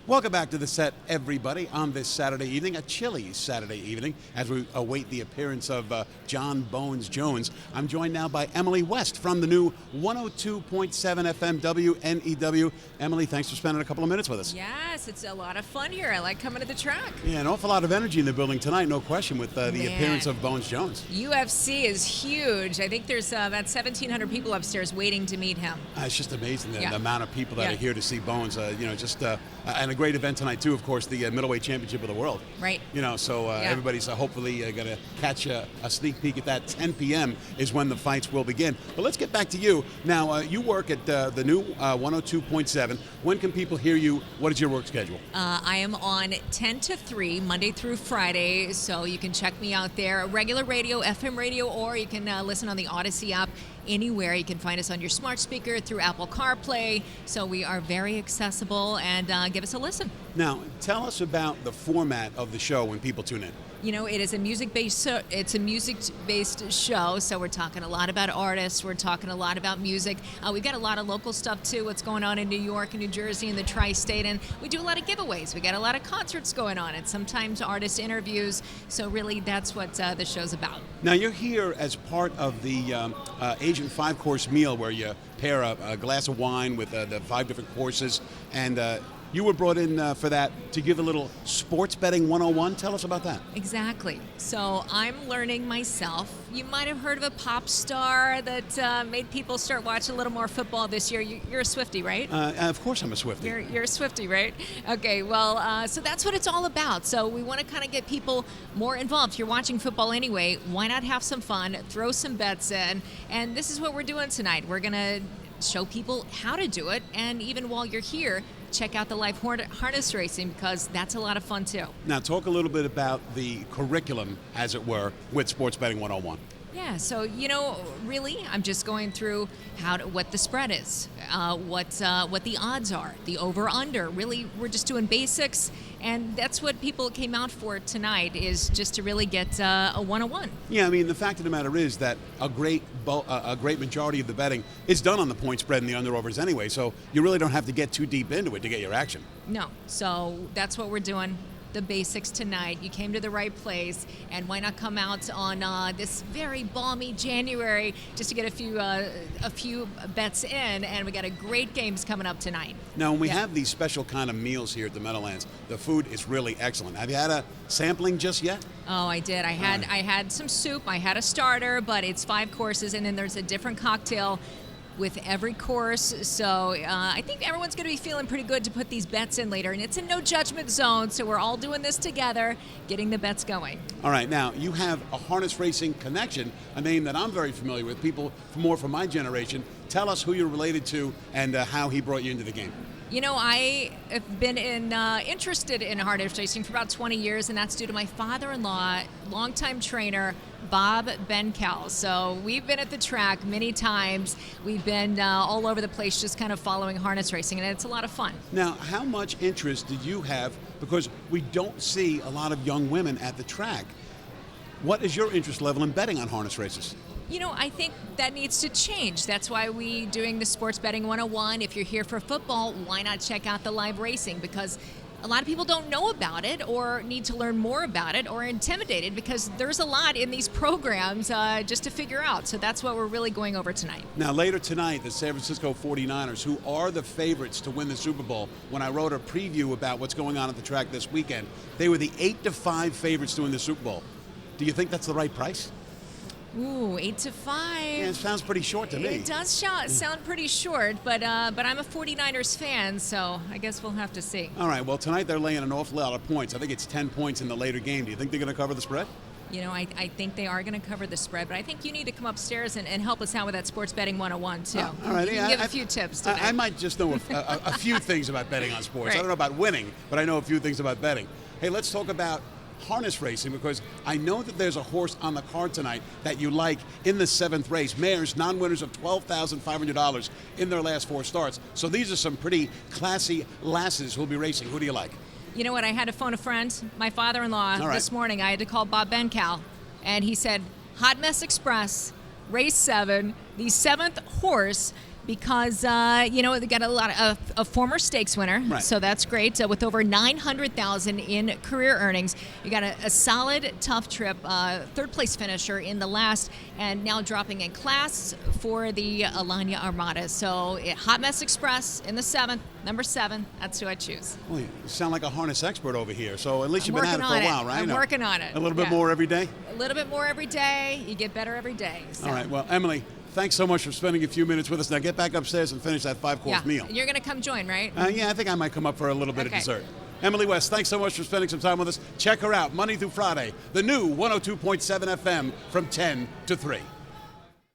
Welcome back to the set, everybody, on this Saturday evening, a chilly Saturday evening, as we await the appearance of John Bones Jones. I'm joined now by Emily West from the new 102.7 FM WNEW. Emily, thanks for spending a couple of minutes with us. Yes, it's a lot of fun here. I like coming to the track. Yeah, an awful lot of energy in the building tonight, no question, with the appearance of Bones Jones. UFC is huge. I think there's about 1,700 people upstairs waiting to meet him. It's just amazing the amount of people that are here to see Bones. And a great event tonight too. Of course, the middleweight championship of the world. Right. Everybody's hopefully going to catch a sneak peek at that. 10 p.m. is when the fights will begin. But let's get back to you. Now, you work at the new 102.7. When can people hear you? What is your work schedule? I am on 10 to 3, Monday through Friday, so you can check me out there. Regular radio, FM radio, or you can listen on the Odyssey app. Anywhere. You can find us on your smart speaker through Apple CarPlay. So we are very accessible, and give us a listen. Now, tell us about the format of the show when people tune in. You know, it is a music-based show, so we're talking a lot about artists. We're talking a lot about music. We've got a lot of local stuff, too, what's going on in New York and New Jersey and the tri-state, and we do a lot of giveaways. We got a lot of concerts going on, and sometimes artist interviews, so really that's what the show's about. Now, you're here as part of the Asian 5-course meal where you pair a glass of wine with the 5 different courses, and you were brought in for that to give a little sports betting 101. Tell us about that. Exactly. So I'm learning myself. You might have heard of a pop star that made people start watching a little more football this year. You're a Swiftie, right? Of course I'm a Swiftie. You're a Swiftie, right? Okay, well, so that's what it's all about. So we want to kind of get people more involved. If you're watching football anyway, why not have some fun, throw some bets in, and this is what we're doing tonight. We're going to show people how to do it, and even while you're here, check out the live harness racing, because that's a lot of fun too. Now talk a little bit about the curriculum, as it were, with Sports Betting 101. Yeah, so really, I'm just going through what the spread is, what the odds are, the over/under. Really, we're just doing basics, and that's what people came out for tonight, is just to really get a 101. Yeah, I mean, the fact of the matter is that a great majority of the betting is done on the point spread and the under/overs anyway, so you really don't have to get too deep into it to get your action. No, so that's what we're doing. The basics tonight. You came to the right place, and why not come out on this very balmy January just to get a few bets in, and we got a great games coming up tonight. Now, when we have these special kind of meals here at the Meadowlands, the food is really excellent. Have you had a sampling just yet? Oh, I did. I had some soup. I had a starter, but it's 5 courses, and then there's a different cocktail with every course, so I think everyone's going to be feeling pretty good to put these bets in later, and it's a no judgment zone, so we're all doing this together, getting the bets going. All right, now you have a harness racing connection, a name that I'm very familiar with, people more from my generation. Tell us who you're related to and how he brought you into the game. You know, I have been interested in harness racing for about 20 years, and that's due to my father-in-law, longtime trainer, Bob Bencal. So we've been at the track many times. We've been all over the place just kind of following harness racing, and it's a lot of fun. Now, how much interest did you have? Because we don't see a lot of young women at the track. What is your interest level in betting on harness races? You know, I think that needs to change. That's why we're doing the Sports Betting 101. If you're here for football, why not check out the live racing? Because a lot of people don't know about it, or need to learn more about it, or are intimidated, because there's a lot in these programs just to figure out. So that's what we're really going over tonight. Now, later tonight, the San Francisco 49ers, who are the favorites to win the Super Bowl, when I wrote a preview about what's going on at the track this weekend, they were the 8-5 favorites to win the Super Bowl. Do you think that's the right price? Ooh, 8-5. Yeah, it sounds pretty short to me. It does sound pretty short, but I'm a 49ers fan, so I guess we'll have to see. All right, well, tonight they're laying an awful lot of points. I think it's 10 points in the later game. Do you think they're going to cover the spread? You know, I think they are going to cover the spread, but I think you need to come upstairs and help us out with that Sports Betting 101, too. All right. You can give a few tips today. I might just know a few things about betting on sports. Right. I don't know about winning, but I know a few things about betting. Hey, let's talk about harness racing, because I know that there's a horse on the card tonight that you like in the 7th race. Mares, non-winners of $12,500 in their last 4 starts. So these are some pretty classy lasses who'll be racing. Who do you like? You know what? I had to phone a friend, my father-in-law, this morning. I had to call Bob Bencal, and he said, Hot Mess Express, race 7, the 7th horse, because they got a lot of a former stakes winner, Right. so that's great. With over $900,000 in career earnings, you got a solid, tough trip, third place finisher in the last, and now dropping in class for the Alanya Armada. So Hot Mess Express in the 7th, number 7. That's who I choose. Well, you sound like a harness expert over here. So at least I'm you've been at it working for a on while, it. right? I'm No. working on it. A little bit Yeah. more every day? A little bit more every day. You get better every day. So. All right. Well, Emily, thanks so much for spending a few minutes with us. Now get back upstairs and finish that 5-course Yeah. meal. You're going to come join, right? Yeah, I think I might come up for a little bit Okay. of dessert. Emily West, thanks so much for spending some time with us. Check her out Monday through Friday, the new 102.7 FM from 10 to 3.